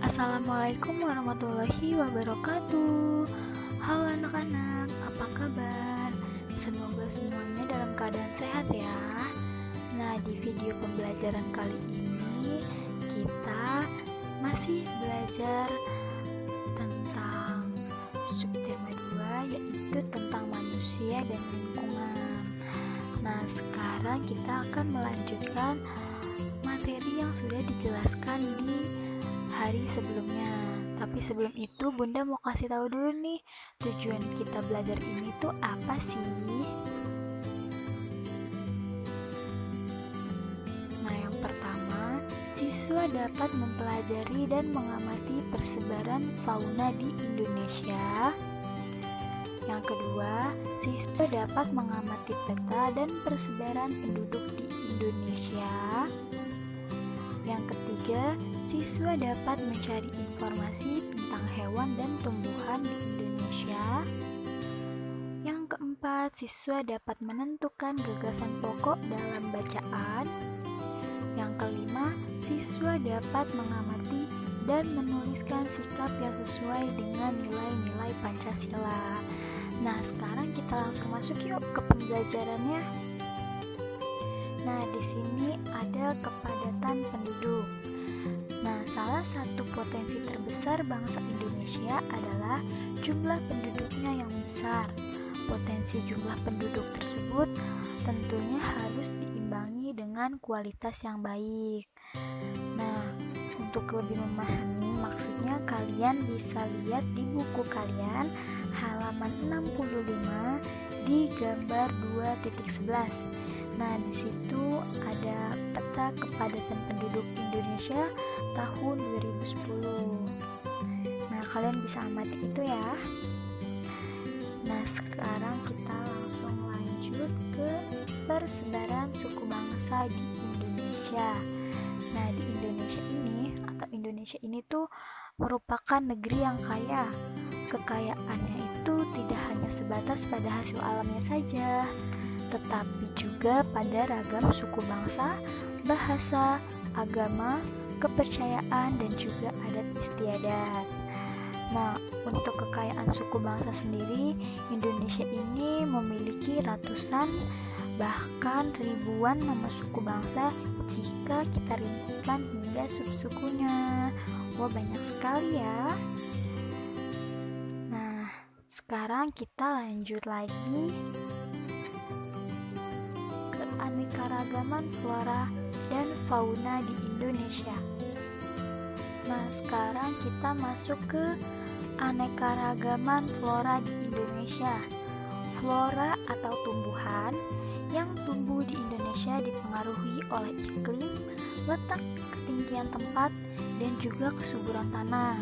Assalamualaikum warahmatullahi wabarakatuh. Halo anak-anak, apa kabar? Semoga semuanya dalam keadaan sehat ya. Nah, di video pembelajaran kali ini kita masih belajar tentang subtema 2, yaitu tentang manusia dan lingkungan. Nah, sekarang kita akan melanjutkan materi yang sudah dijelaskan di hari sebelumnya. Tapi sebelum itu Bunda mau kasih tahu dulu nih, tujuan kita belajar ini tuh apa sih? Nah, yang pertama, siswa dapat mempelajari dan mengamati persebaran fauna di Indonesia. Yang kedua, siswa dapat mengamati peta dan persebaran penduduk di Indonesia. Yang ketiga, siswa dapat mencari informasi tentang hewan dan tumbuhan di Indonesia. Yang keempat, siswa dapat menentukan gagasan pokok dalam bacaan. Yang kelima, siswa dapat mengamati dan menuliskan sikap yang sesuai dengan nilai-nilai Pancasila. Nah, sekarang kita langsung masuk yuk ke pembelajarannya. Nah, di sini ada kepadatan penduduk. Nah, salah satu potensi terbesar bangsa Indonesia adalah jumlah penduduknya yang besar. Potensi jumlah penduduk tersebut tentunya harus diimbangi dengan kualitas yang baik. Nah, untuk lebih memahami maksudnya, kalian bisa lihat di buku kalian halaman 65 di gambar 2.11. Nah, di situ ada peta kepadatan penduduk Indonesia tahun 2010. Nah, kalian bisa amati itu ya. Nah, sekarang kita langsung lanjut ke persebaran suku bangsa di Indonesia. Nah, di Indonesia ini tuh merupakan negeri yang kaya. Kekayaannya itu tidak hanya sebatas pada hasil alamnya saja, tetapi juga pada ragam suku bangsa, bahasa, agama, kepercayaan, dan juga adat istiadat. Nah, untuk kekayaan suku bangsa sendiri, Indonesia ini memiliki ratusan, bahkan ribuan nama suku bangsa jika kita rincikan hingga sub-sukunya. Wah, banyak sekali ya. Nah, sekarang kita lanjut lagi. Keanekaragaman flora dan fauna di Indonesia. Nah, sekarang kita masuk ke anekaragaman flora di Indonesia. Flora atau tumbuhan yang tumbuh di Indonesia dipengaruhi oleh iklim, letak ketinggian tempat, dan juga kesuburan tanah.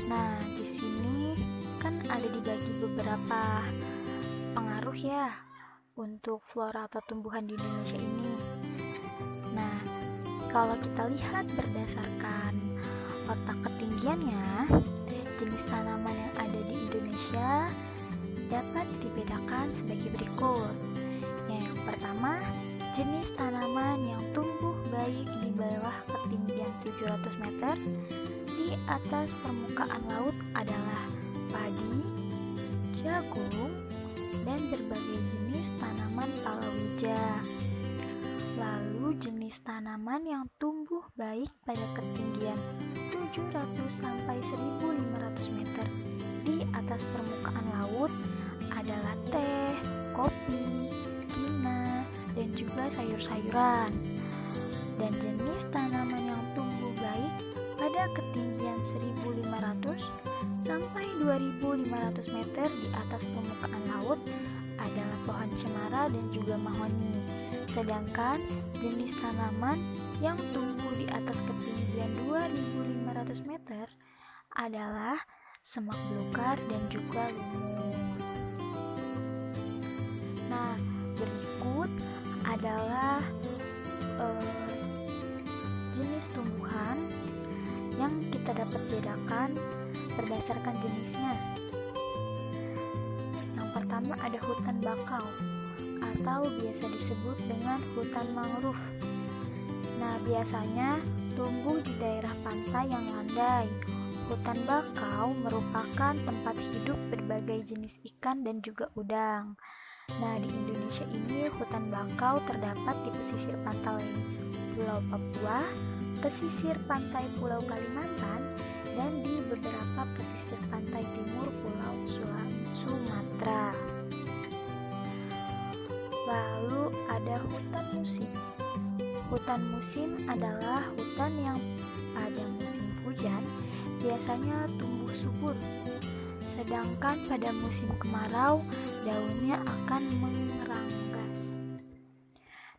Nah, di sini kan ada dibagi beberapa pengaruh ya untuk flora atau tumbuhan di Indonesia ini. Nah, kalau kita lihat berdasarkan letak ketinggiannya, jenis tanaman yang ada di Indonesia dapat dibedakan sebagai berikut. Yang pertama, jenis tanaman yang tumbuh baik di bawah ketinggian 700 meter di atas permukaan laut adalah padi, jagung, dan berbagai jenis tanaman palawija. Lalu jenis tanaman yang tumbuh baik pada ketinggian 700 sampai 1500 meter di atas permukaan laut adalah teh, kopi, kina, dan juga sayur-sayuran. Dan jenis tanaman yang tumbuh baik pada ketinggian 1500 sampai 2500 meter di atas permukaan laut adalah pohon cemara dan juga mahoni. Sedangkan jenis tanaman yang tumbuh di atas ketinggian 2500 meter adalah semak belukar dan juga lumut. Nah, berikut adalah jenis tumbuhan yang kita dapat bedakan berdasarkan jenisnya. Yang pertama ada hutan bakau atau biasa disebut dengan hutan mangrove. Nah, biasanya tumbuh di daerah pantai yang landai. Hutan bakau merupakan tempat hidup berbagai jenis ikan dan juga udang. Nah, di Indonesia ini hutan bakau terdapat di pesisir pantai Pulau Papua, pesisir pantai Pulau Kalimantan, dan di beberapa pesisir pantai timur Pulau Sumatera. Lalu ada hutan musim. Hutan musim adalah hutan yang pada musim hujan biasanya tumbuh subur, sedangkan pada musim kemarau daunnya akan mengeranggas.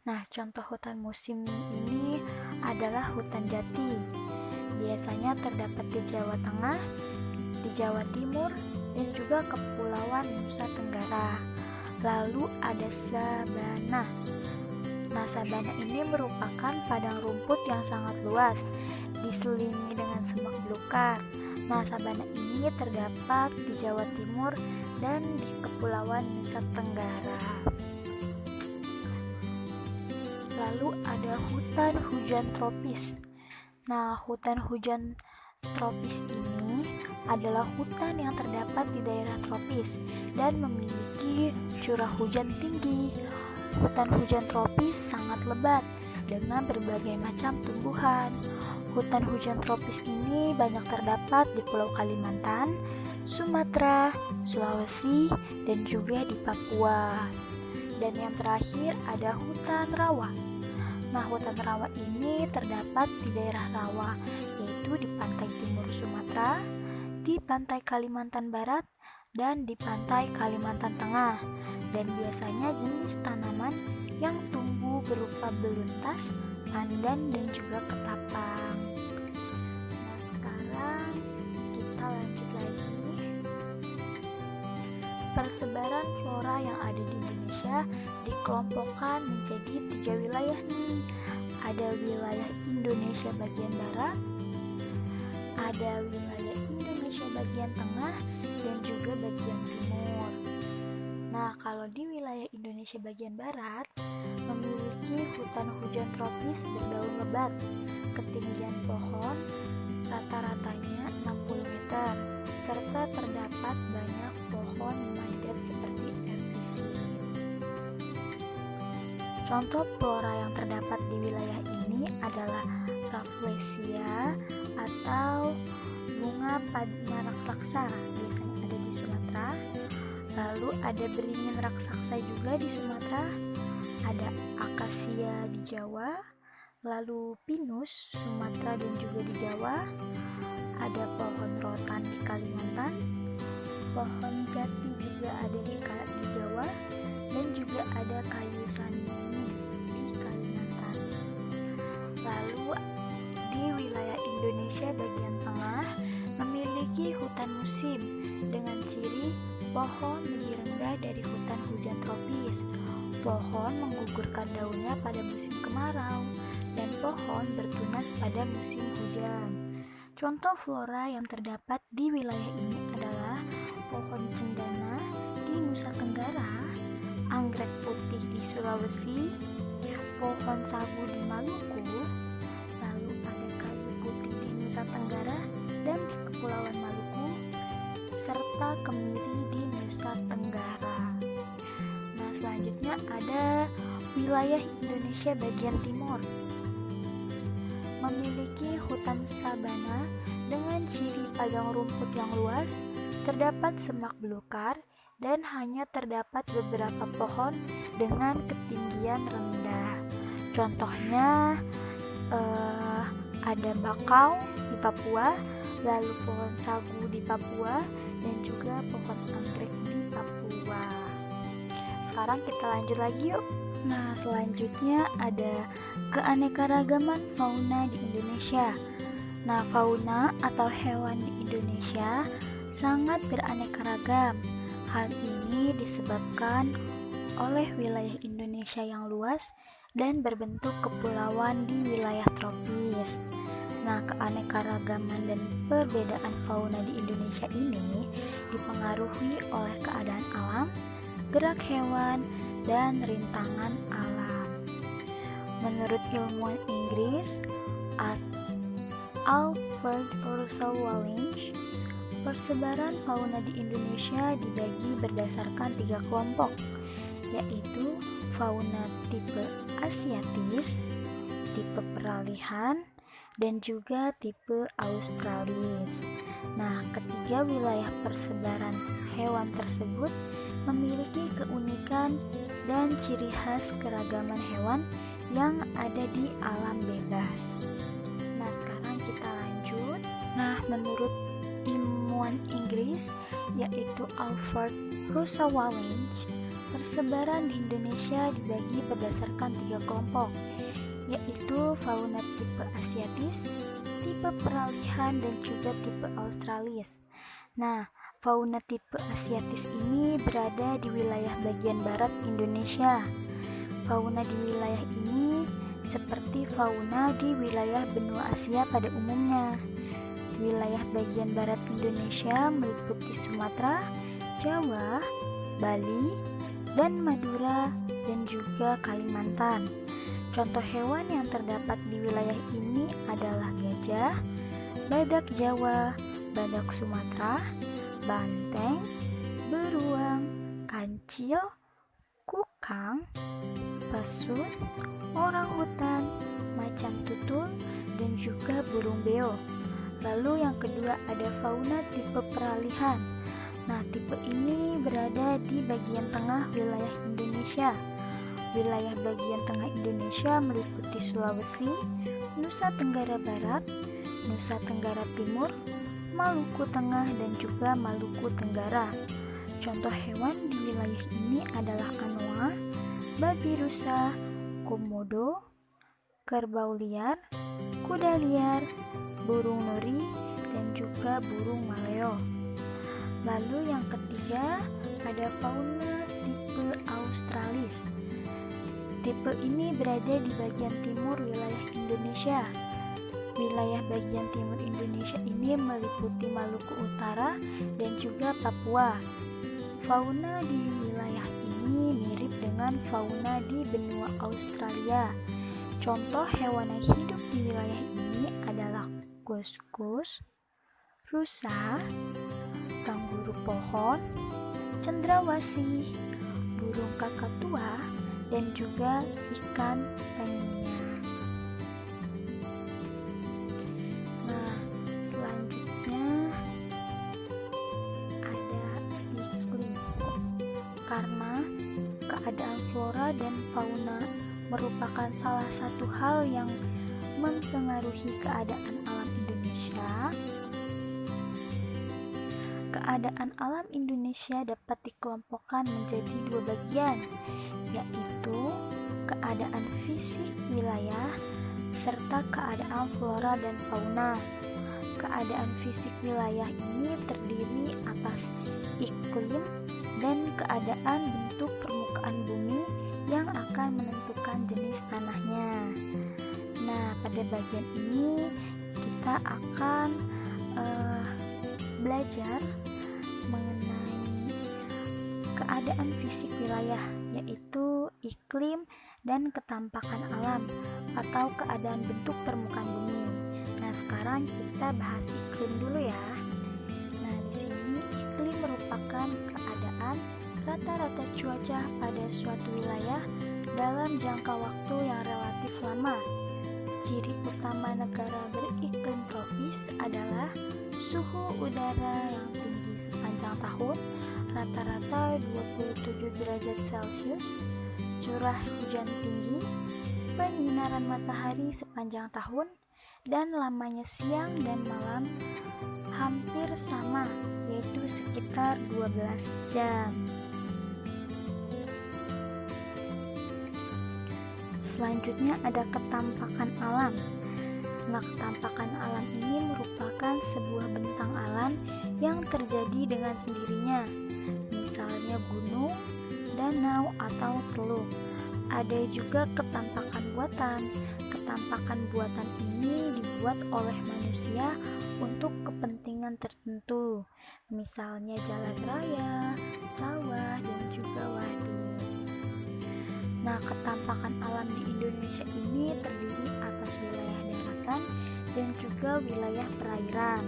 Nah, contoh hutan musim ini adalah hutan jati. Biasanya terdapat di Jawa Tengah, di Jawa Timur, dan juga Kepulauan Nusa Tenggara. Lalu ada sabana. Nah, sabana ini merupakan padang rumput yang sangat luas, diselingi dengan semak belukar. Nah, sabana ini terdapat di Jawa Timur dan di Kepulauan Nusa Tenggara. Lalu ada hutan hujan tropis. Nah, hutan hujan tropis ini adalah hutan yang terdapat di daerah tropis dan memiliki curah hujan tinggi. Hutan hujan tropis sangat lebat dengan berbagai macam tumbuhan. Hutan hujan tropis ini banyak terdapat di Pulau Kalimantan, Sumatera, Sulawesi, dan juga di Papua. Dan yang terakhir ada hutan rawa. Nah, hutan rawa ini terdapat di daerah rawa, yaitu di pantai timur Sumatera, di pantai Kalimantan Barat, dan di pantai Kalimantan Tengah. Dan biasanya jenis tanaman yang tumbuh berupa beluntas, pandan, dan juga ketapang. Nah, sekarang kita lanjut lagi. Persebaran flora yang ada di Indonesia dikelompokkan menjadi 3 wilayah nih. Ada wilayah Indonesia bagian barat, ada wilayah Indonesia bagian tengah, dan juga bagian timur. Nah, kalau di wilayah Indonesia bagian barat memiliki hutan hujan tropis berdaun lebat. Ketinggian pohon rata-ratanya 60 meter, serta terdapat banyak pohon memanjat seperti epifit. Contoh flora yang terdapat di wilayah ini adalah Rafflesia atau bunga padma raksasa, biasanya ada di Sumatera. Lalu ada beringin raksasa juga di Sumatera, ada akasia di Jawa, lalu pinus Sumatera dan juga di Jawa, ada pohon rotan di Kalimantan, pohon jati juga ada di Jawa, dan juga ada kayu sanini di Kalimantan. Lalu di wilayah Indonesia bagian tengah memiliki hutan musim dengan ciri pohon lebih rendah dari hutan hujan tropis. Pohon menggugurkan daunnya pada musim kemarau dan pohon bertunas pada musim hujan. Contoh flora yang terdapat di wilayah ini adalah pohon cendana di Nusa Tenggara, anggrek putih di Sulawesi, pohon sagu di Maluku, lalu ada kayu putih di Nusa Tenggara dan di Kepulauan Maluku, serta kemiri di Nusa Tenggara. Nah, selanjutnya ada wilayah Indonesia bagian timur. Memiliki hutan sabana dengan ciri padang rumput yang luas, terdapat semak belukar, dan hanya terdapat beberapa pohon dengan ketinggian rendah. Contohnya ada bakau di Papua, lalu pohon sagu di Papua, dan juga pohon anggrek di Papua. Sekarang kita lanjut lagi yuk. Nah, selanjutnya ada keanekaragaman fauna di Indonesia. Nah, fauna atau hewan di Indonesia sangat beraneka ragam. Hal ini disebabkan oleh wilayah Indonesia yang luas dan berbentuk kepulauan di wilayah tropis. Nah, keanekaragaman dan perbedaan fauna di Indonesia ini dipengaruhi oleh keadaan alam, gerak hewan, dan rintangan alam. Menurut ilmuwan Inggris Alfred Russel Wallace, persebaran fauna di Indonesia dibagi berdasarkan 3 kelompok, yaitu fauna tipe asiatis, tipe peralihan, dan juga tipe australis. Nah, ketiga wilayah persebaran hewan tersebut memiliki keunikan dan ciri khas keragaman hewan yang ada di alam bebas. Nah, sekarang kita lanjut. Nah, menurut ilmuwan Inggris yaitu Alfred Russel Wallace, persebaran di Indonesia dibagi berdasarkan 3 kelompok, yaitu fauna tipe asiatis, tipe peralihan, dan juga tipe australis. Nah, fauna tipe asiatis ini berada di wilayah bagian barat Indonesia. Fauna di wilayah ini seperti fauna di wilayah benua Asia pada umumnya. Wilayah bagian barat Indonesia meliputi Sumatera, Jawa, Bali, dan Madura, dan juga Kalimantan. Contoh hewan yang terdapat di wilayah ini adalah gajah, badak Jawa, badak Sumatera, banteng, beruang, kancil, kukang, pesut, orangutan, macan tutul, dan juga burung beo. Lalu yang kedua ada fauna tipe peralihan. Nah, tipe ini berada di bagian tengah wilayah Indonesia. Wilayah bagian tengah Indonesia meliputi Sulawesi, Nusa Tenggara Barat, Nusa Tenggara Timur, Maluku Tengah, dan juga Maluku Tenggara. Contoh hewan di wilayah ini adalah anoa, babi rusa, komodo, kerbau liar, kuda liar, burung nuri, dan juga burung maleo. Lalu yang ketiga ada fauna tipe australis. Tipe ini berada di bagian timur wilayah Indonesia. Wilayah bagian timur Indonesia ini meliputi Maluku Utara dan juga Papua. Fauna di wilayah ini mirip dengan fauna di benua Australia. Contoh hewan yang hidup di wilayah ini adalah kuskus, rusa, kanguru pohon, cendrawasih, burung kakatua, dan juga ikan tengnya. Nah, selanjutnya ada iklim. Karena keadaan flora dan fauna merupakan salah satu hal yang mempengaruhi keadaan alam Indonesia. Keadaan alam Indonesia dapat dikelompokkan menjadi 2 bagian, yaitu keadaan fisik wilayah serta keadaan flora dan fauna. Keadaan fisik wilayah ini terdiri atas iklim dan keadaan bentuk permukaan bumi yang akan menentukan jenis tanahnya. Nah, pada bagian ini kita akan belajar mengenai keadaan fisik wilayah, yaitu iklim dan ketampakan alam atau keadaan bentuk permukaan bumi. Nah, sekarang kita bahas iklim dulu ya. Nah, di sini iklim merupakan keadaan rata-rata cuaca pada suatu wilayah dalam jangka waktu yang relatif lama. Ciri utama negara beriklim tropis adalah suhu udara yang tinggi sepanjang tahun, rata-rata 27 derajat Celcius, curah hujan tinggi, penyinaran matahari sepanjang tahun, dan lamanya siang dan malam hampir sama, yaitu sekitar 12 jam. Selanjutnya ada ketampakan alam. Nah, ketampakan alam ini merupakan sebuah bentang alam yang terjadi dengan sendirinya, misalnya gunung, danau, atau teluk. Ada juga ketampakan buatan. Ketampakan buatan ini dibuat oleh manusia untuk kepentingan tertentu, misalnya jalan raya, sawah, dan juga waduk. Nah, ketampakan alam di Indonesia ini terdiri atas wilayah daratan dan juga wilayah perairan.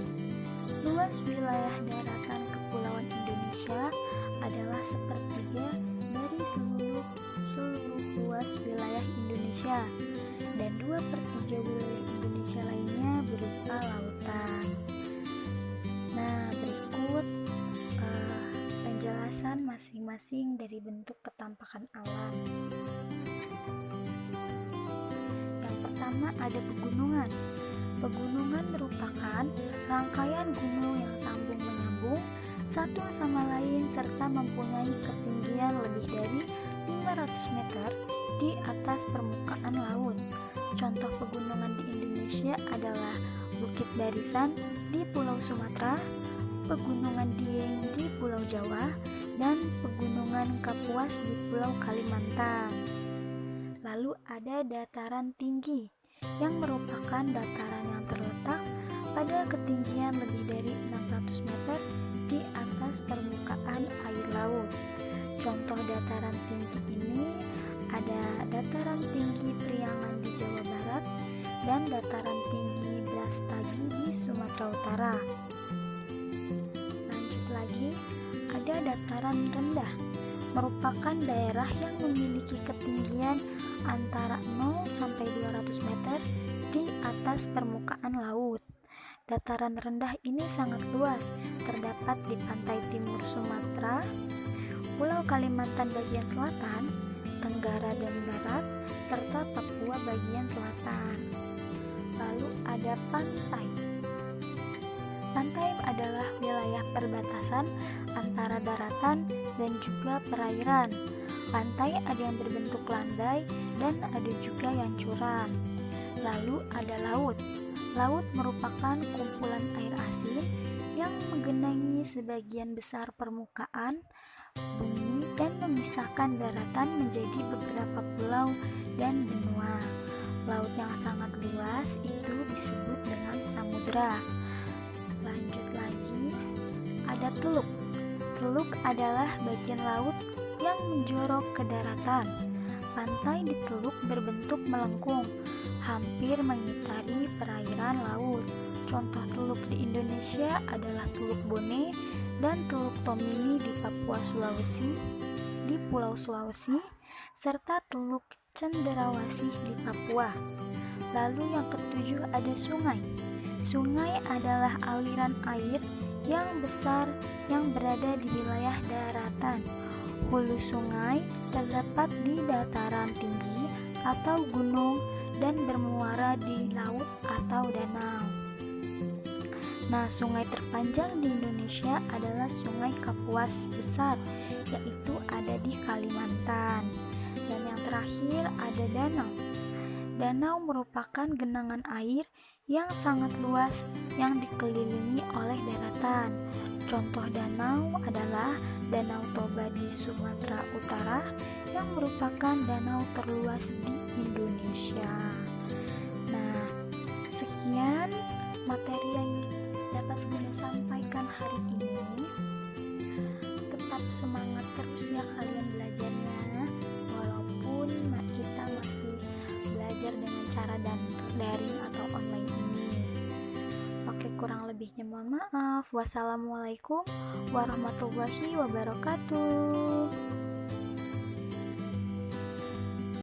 Luas wilayah daratan kepulauan Indonesia adalah sepertiga dari seluruh luas wilayah Indonesia, dan 2/3 wilayah Indonesia lainnya berupa lautan. Nah, berikut penjelasan masing-masing dari bentuk ketampakan alam. Yang pertama ada pegunungan. Pegunungan merupakan rangkaian gunung yang sambung menyambung satu sama lain serta mempunyai ketinggian lebih dari 500 meter di atas permukaan laut. Contoh pegunungan di Indonesia adalah Bukit Barisan di Pulau Sumatera, Pegunungan Dieng di Pulau Jawa, dan Pegunungan Kapuas di Pulau Kalimantan. Lalu ada dataran tinggi yang merupakan dataran yang terletak pada ketinggian lebih dari 600 meter di atas permukaan air laut. Contoh dataran tinggi ini ada dataran tinggi Priangan di Jawa Barat dan dataran tinggi Brastagi di Sumatera Utara. Lanjut lagi, ada dataran rendah, merupakan daerah yang memiliki ketinggian antara 0 sampai 200 meter di atas permukaan laut. Dataran rendah ini sangat luas, terdapat di pantai timur Sumatera, Pulau Kalimantan bagian selatan, Tenggara dan Barat, serta Papua bagian selatan. Lalu ada pantai. Pantai adalah wilayah perbatasan antara daratan dan juga perairan. Pantai ada yang berbentuk landai dan ada juga yang curam. Lalu ada laut. Laut merupakan kumpulan air asin yang menggenangi sebagian besar permukaan bumi dan memisahkan daratan menjadi beberapa pulau dan benua. Laut yang sangat luas itu disebut dengan samudra. Lanjut lagi, ada teluk. Teluk adalah bagian laut yang menjorok ke daratan. Pantai di teluk berbentuk melengkung, hampir mengitari perairan laut. Contoh teluk di Indonesia adalah Teluk Bone dan Teluk Tomini di Pulau Sulawesi, serta Teluk Cenderawasih di Papua. Lalu yang ketujuh ada sungai. Sungai adalah aliran air yang besar yang berada di wilayah daratan. Hulu sungai terdapat di dataran tinggi atau gunung dan bermuara di laut atau danau. Nah, sungai terpanjang di Indonesia adalah Sungai Kapuas Besar, yaitu ada di Kalimantan. Dan yang terakhir ada danau. Danau merupakan genangan air yang sangat luas yang dikelilingi oleh daratan. Contoh danau adalah Danau Toba di Sumatera Utara yang merupakan danau terluas di Indonesia. Nah, sekian materi yang dapat Bunda sampaikan hari ini. Tetap semangat terus ya kalian belajarnya, walaupun kita masih belajar dengan cara daring atau online ini. Oke, kurang lebihnya mohon maaf. Wassalamualaikum warahmatullahi wabarakatuh.